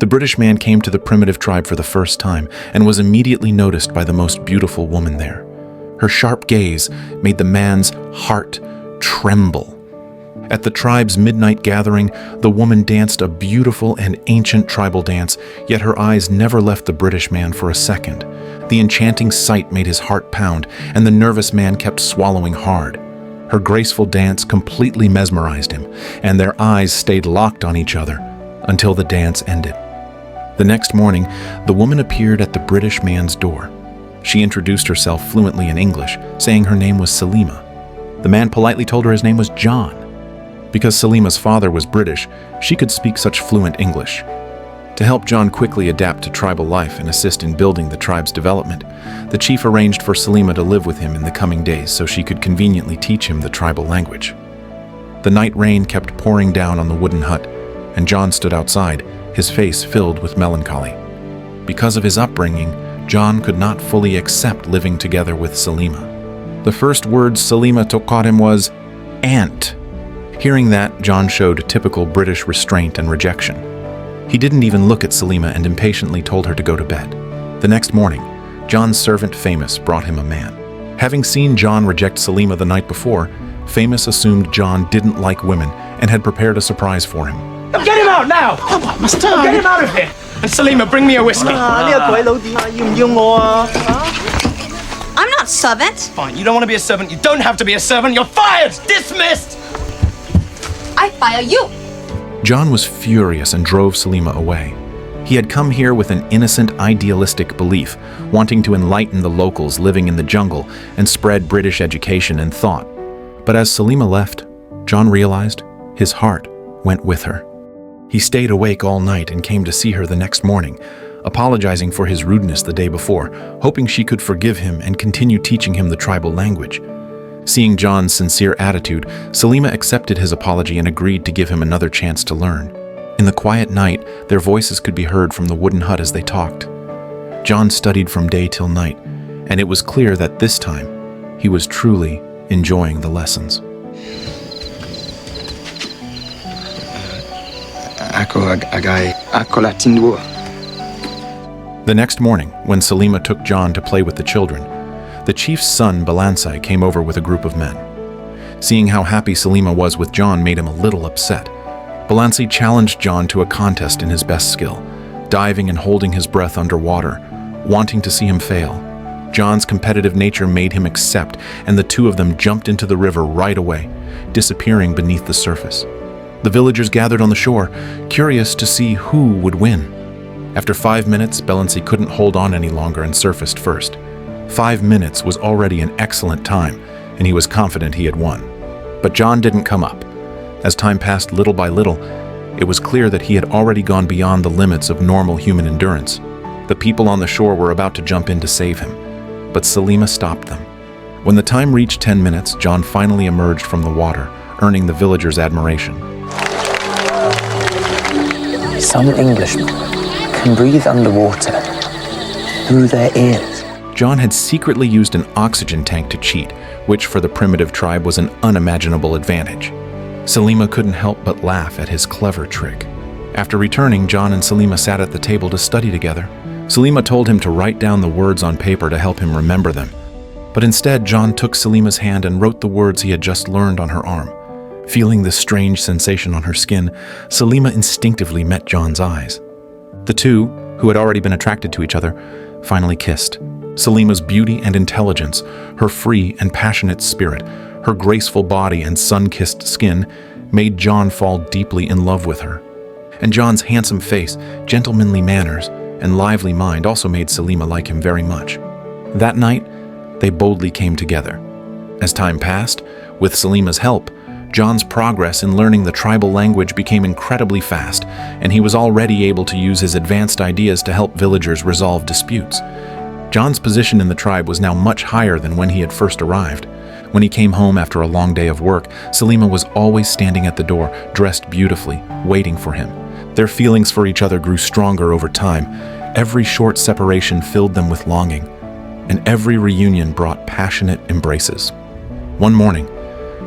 The British man came to the primitive tribe for the first time and was immediately noticed by the most beautiful woman there. Her sharp gaze made the man's heart tremble. At the tribe's midnight gathering, the woman danced a beautiful and ancient tribal dance, yet her eyes never left the British man for a second. The enchanting sight made his heart pound, and the nervous man kept swallowing hard. Her graceful dance completely mesmerized him, and their eyes stayed locked on each other until the dance ended. The next morning, the woman appeared at the British man's door. She introduced herself fluently in English, saying her name was Selima. The man politely told her his name was John. Because Selima's father was British, she could speak such fluent English. To help John quickly adapt to tribal life and assist in building the tribe's development, the chief arranged for Selima to live with him in the coming days so she could conveniently teach him the tribal language. The night rain kept pouring down on the wooden hut, and John stood outside, his face filled with melancholy. Because of his upbringing, John could not fully accept living together with Selima. The first word Selima taught him was "aunt." Hearing that, John showed typical British restraint and rejection. He didn't even look at Selima and impatiently told her to go to bed. The next morning, John's servant Famous brought him a man. Having seen John reject Selima the night before, Famous assumed John didn't like women and had prepared a surprise for him. Get him out now! Get him out of here! And Selima, bring me a whiskey. I'm not servant. Fine, you don't want to be a servant. You don't have to be a servant. You're fired! Dismissed! I fire you. John was furious and drove Selima away. He had come here with an innocent, idealistic belief, wanting to enlighten the locals living in the jungle and spread British education and thought. But as Selima left, John realized his heart went with her. He stayed awake all night and came to see her the next morning, apologizing for his rudeness the day before, hoping she could forgive him and continue teaching him the tribal language. Seeing John's sincere attitude, Selima accepted his apology and agreed to give him another chance to learn. In the quiet night, their voices could be heard from the wooden hut as they talked. John studied from day till night, and it was clear that this time, he was truly enjoying the lessons. The next morning, when Selima took John to play with the children, the chief's son, Balansai, came over with a group of men. Seeing how happy Selima was with John made him a little upset. Balansai challenged John to a contest in his best skill, diving and holding his breath underwater, wanting to see him fail. John's competitive nature made him accept, and the two of them jumped into the river right away, disappearing beneath the surface. The villagers gathered on the shore, curious to see who would win. After 5 minutes, Balansai couldn't hold on any longer and surfaced first. 5 minutes was already an excellent time, and he was confident he had won. But John didn't come up. As time passed little by little, it was clear that he had already gone beyond the limits of normal human endurance. The people on the shore were about to jump in to save him, but Selima stopped them. When the time reached 10 minutes, John finally emerged from the water, earning the villagers' admiration. Some Englishmen can breathe underwater through their ears. John had secretly used an oxygen tank to cheat, which for the primitive tribe was an unimaginable advantage. Selima couldn't help but laugh at his clever trick. After returning, John and Selima sat at the table to study together. Selima told him to write down the words on paper to help him remember them. But instead, John took Selima's hand and wrote the words he had just learned on her arm. Feeling the strange sensation on her skin, Selima instinctively met John's eyes. The two, who had already been attracted to each other, finally kissed. Selima's beauty and intelligence, her free and passionate spirit, her graceful body and sun-kissed skin made John fall deeply in love with her. And John's handsome face, gentlemanly manners, and lively mind also made Selima like him very much. That night, they boldly came together. As time passed, with Selima's help, John's progress in learning the tribal language became incredibly fast, and he was already able to use his advanced ideas to help villagers resolve disputes. John's position in the tribe was now much higher than when he had first arrived. When he came home after a long day of work, Selima was always standing at the door, dressed beautifully, waiting for him. Their feelings for each other grew stronger over time. Every short separation filled them with longing, and every reunion brought passionate embraces. One morning,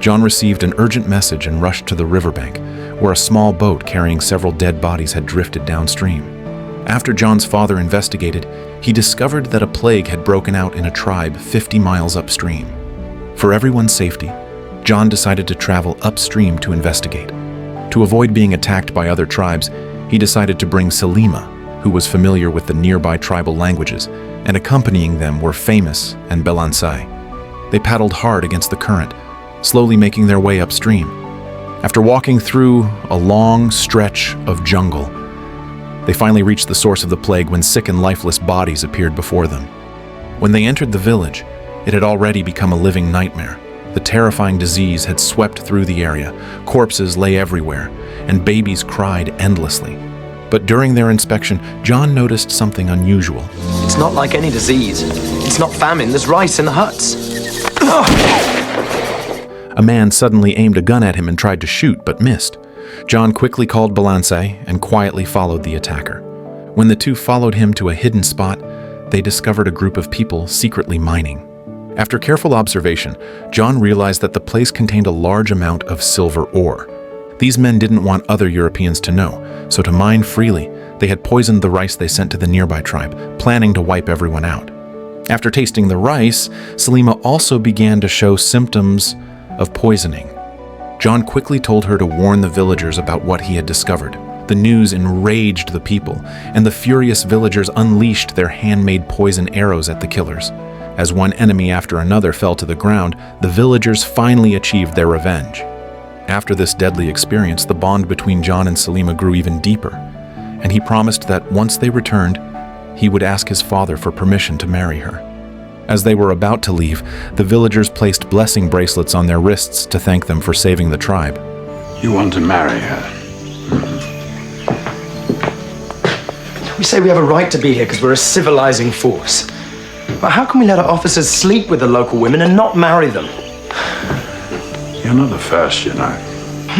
John received an urgent message and rushed to the riverbank, where a small boat carrying several dead bodies had drifted downstream. After John's father investigated, he discovered that a plague had broken out in a tribe 50 miles upstream. For everyone's safety, John decided to travel upstream to investigate. To avoid being attacked by other tribes, he decided to bring Selima, who was familiar with the nearby tribal languages, and accompanying them were Famous and Belansai. They paddled hard against the current, slowly making their way upstream. After walking through a long stretch of jungle, they finally reached the source of the plague when sick and lifeless bodies appeared before them. When they entered the village, it had already become a living nightmare. The terrifying disease had swept through the area, corpses lay everywhere, and babies cried endlessly. But during their inspection, John noticed something unusual. It's not like any disease. It's not famine. There's rice in the huts. A man suddenly aimed a gun at him and tried to shoot, but missed. John quickly called Belansai and quietly followed the attacker. When the two followed him to a hidden spot, they discovered a group of people secretly mining. After careful observation, John realized that the place contained a large amount of silver ore. These men didn't want other Europeans to know, so to mine freely, they had poisoned the rice they sent to the nearby tribe, planning to wipe everyone out. After tasting the rice, Selima also began to show symptoms of poisoning. John quickly told her to warn the villagers about what he had discovered. The news enraged the people, and the furious villagers unleashed their handmade poison arrows at the killers. As one enemy after another fell to the ground, the villagers finally achieved their revenge. After this deadly experience, the bond between John and Selima grew even deeper, and he promised that once they returned, he would ask his father for permission to marry her. As they were about to leave, the villagers placed blessing bracelets on their wrists to thank them for saving the tribe. You want to marry her? We say we have a right to be here because we're a civilizing force. But how can we let our officers sleep with the local women and not marry them? You're not the first, you know.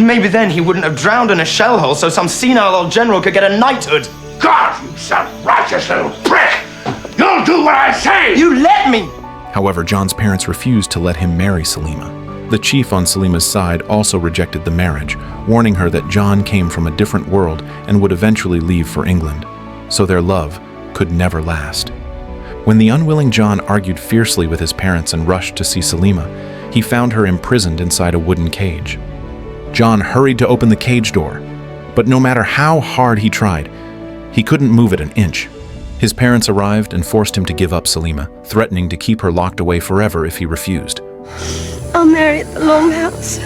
Maybe then he wouldn't have drowned in a shell hole so some senile old general could get a knighthood. God, you self-righteous little prick! You'll do what I say! You let me! However, John's parents refused to let him marry Selima. The chief on Selima's side also rejected the marriage, warning her that John came from a different world and would eventually leave for England, so their love could never last. When the unwilling John argued fiercely with his parents and rushed to see Selima, he found her imprisoned inside a wooden cage. John hurried to open the cage door, but no matter how hard he tried, he couldn't move it an inch. His parents arrived and forced him to give up Selima, threatening to keep her locked away forever if he refused. I'll marry at the Longhouse.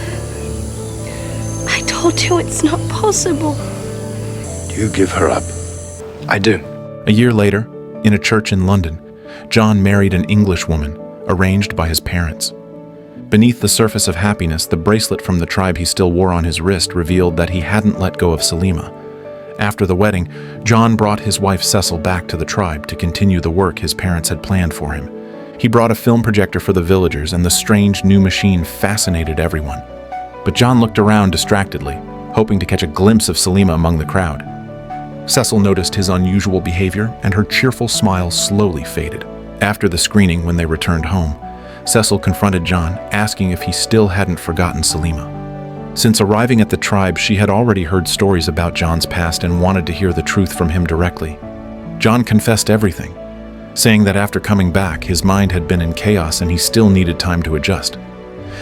I told you it's not possible. Do you give her up? I do. A year later, in a church in London, John married an English woman, arranged by his parents. Beneath the surface of happiness, the bracelet from the tribe he still wore on his wrist revealed that he hadn't let go of Selima. After the wedding, John brought his wife Cecil back to the tribe to continue the work his parents had planned for him. He brought a film projector for the villagers, and the strange new machine fascinated everyone. But John looked around distractedly, hoping to catch a glimpse of Selima among the crowd. Cecil noticed his unusual behavior, and her cheerful smile slowly faded. After the screening, when they returned home, Cecil confronted John, asking if he still hadn't forgotten Selima. Since arriving at the tribe, she had already heard stories about John's past and wanted to hear the truth from him directly. John confessed everything, saying that after coming back, his mind had been in chaos and he still needed time to adjust.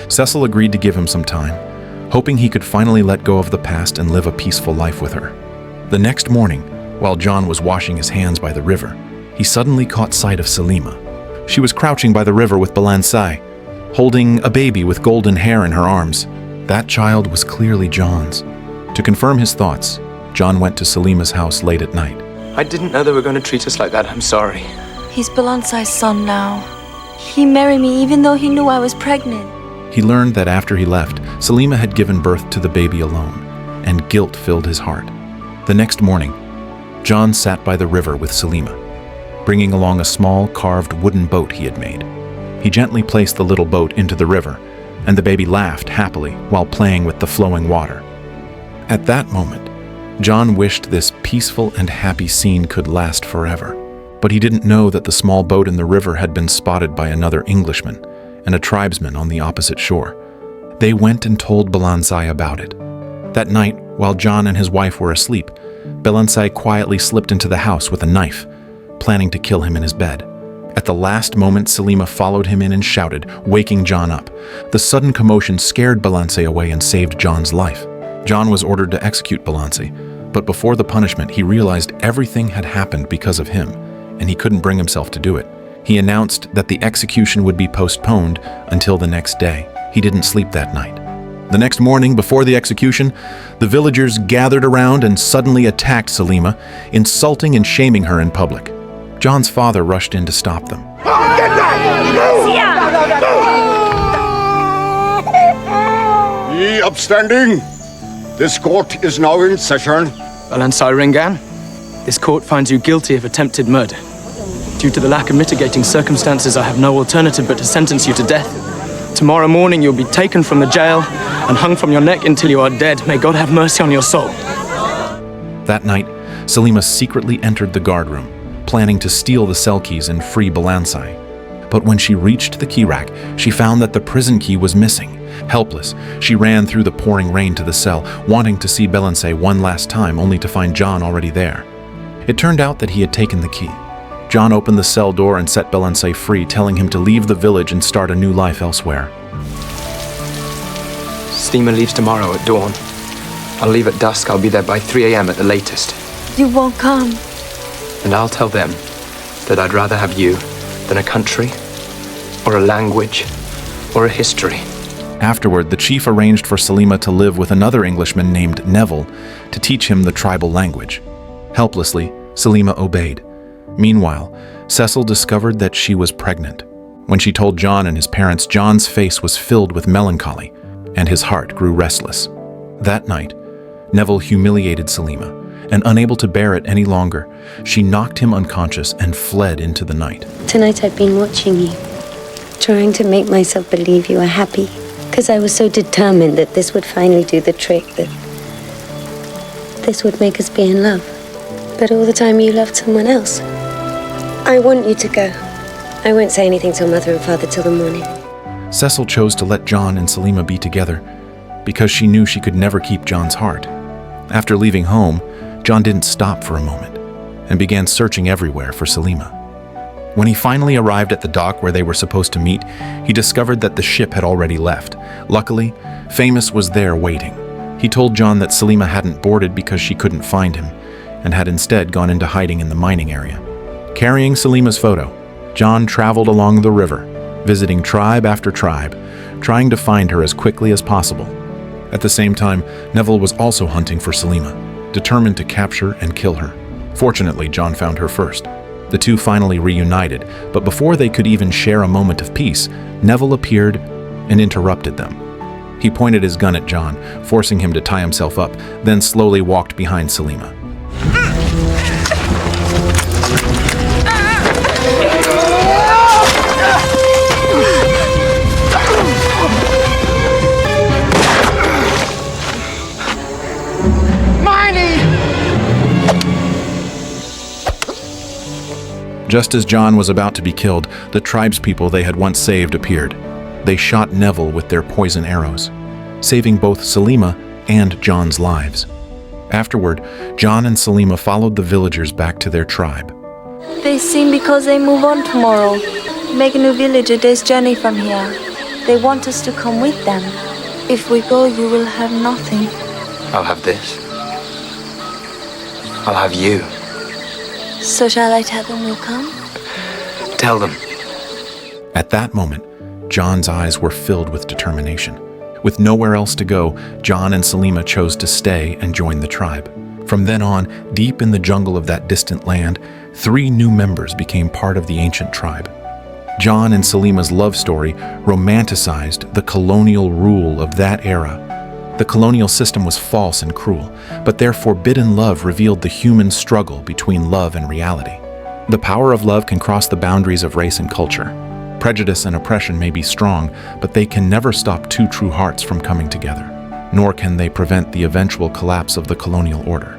Cecil agreed to give him some time, hoping he could finally let go of the past and live a peaceful life with her. The next morning, while John was washing his hands by the river, he suddenly caught sight of Selima. She was crouching by the river with Belansai, holding a baby with golden hair in her arms. That child was clearly John's. To confirm his thoughts, John went to Selima's house late at night. I didn't know they were going to treat us like that. I'm sorry. He's Belansai's son now. He married me even though he knew I was pregnant. He learned that after he left, Selima had given birth to the baby alone, and guilt filled his heart. The next morning, John sat by the river with Selima, bringing along a small carved wooden boat he had made. He gently placed the little boat into the river, and the baby laughed happily while playing with the flowing water. At that moment, John wished this peaceful and happy scene could last forever. But he didn't know that the small boat in the river had been spotted by another Englishman and a tribesman on the opposite shore. They went and told Belansai about it. That night, while John and his wife were asleep, Belansai quietly slipped into the house with a knife, planning to kill him in his bed. At the last moment, Selima followed him in and shouted, waking John up. The sudden commotion scared Belansai away and saved John's life. John was ordered to execute Belansai, but before the punishment, he realized everything had happened because of him, and he couldn't bring himself to do it. He announced that the execution would be postponed until the next day. He didn't sleep that night. The next morning, before the execution, the villagers gathered around and suddenly attacked Selima, insulting and shaming her in public. John's father rushed in to stop them. Ye upstanding, this court is now in session. Balansai Ringan, this court finds you guilty of attempted murder. Due to the lack of mitigating circumstances, I have no alternative but to sentence you to death. Tomorrow morning, you'll be taken from the jail and hung from your neck until you are dead. May God have mercy on your soul. That night, Selima secretly entered the guard room, planning to steal the cell keys and free Belansai. But when she reached the key rack, she found that the prison key was missing. Helpless, she ran through the pouring rain to the cell, wanting to see Belansai one last time, only to find John already there. It turned out that he had taken the key. John opened the cell door and set Belansai free, telling him to leave the village and start a new life elsewhere. Steamer leaves tomorrow at dawn. I'll leave at dusk. I'll be there by 3 a.m. at the latest. You won't come. And I'll tell them that I'd rather have you than a country, or a language, or a history. Afterward, the chief arranged for Selima to live with another Englishman named Neville to teach him the tribal language. Helplessly, Selima obeyed. Meanwhile, Cecil discovered that she was pregnant. When she told John and his parents, John's face was filled with melancholy, and his heart grew restless. That night, Neville humiliated Selima, and unable to bear it any longer, she knocked him unconscious and fled into the night. Tonight I've been watching you, trying to make myself believe you are happy, because I was so determined that this would finally do the trick, that this would make us be in love. But all the time you loved someone else. I want you to go. I won't say anything to Mother and Father till the morning. Cecil chose to let John and Selima be together because she knew she could never keep John's heart. After leaving home, John didn't stop for a moment and began searching everywhere for Selima. When he finally arrived at the dock where they were supposed to meet, he discovered that the ship had already left. Luckily, Famous was there waiting. He told John that Selima hadn't boarded because she couldn't find him and had instead gone into hiding in the mining area. Carrying Selima's photo, John traveled along the river, visiting tribe after tribe, trying to find her as quickly as possible. At the same time, Neville was also hunting for Selima, determined to capture and kill her. Fortunately, John found her first. The two finally reunited, but before they could even share a moment of peace, Neville appeared and interrupted them. He pointed his gun at John, forcing him to tie himself up, then slowly walked behind Selima. Just as John was about to be killed, the tribespeople they had once saved appeared. They shot Neville with their poison arrows, saving both Selima and John's lives. Afterward, John and Selima followed the villagers back to their tribe. They seem because they move on tomorrow. Make a new village a day's journey from here. They want us to come with them. If we go, you will have nothing. I'll have this. I'll have you. So shall I tell them we'll come? Tell them. At that moment, John's eyes were filled with determination. With nowhere else to go, John and Selima chose to stay and join the tribe. From then on, deep in the jungle of that distant land, 3 new members became part of the ancient tribe. John and Selima's love story romanticized the colonial rule of that era. The colonial system was false and cruel, but their forbidden love revealed the human struggle between love and reality. The power of love can cross the boundaries of race and culture. Prejudice and oppression may be strong, but they can never stop 2 true hearts from coming together, nor can they prevent the eventual collapse of the colonial order.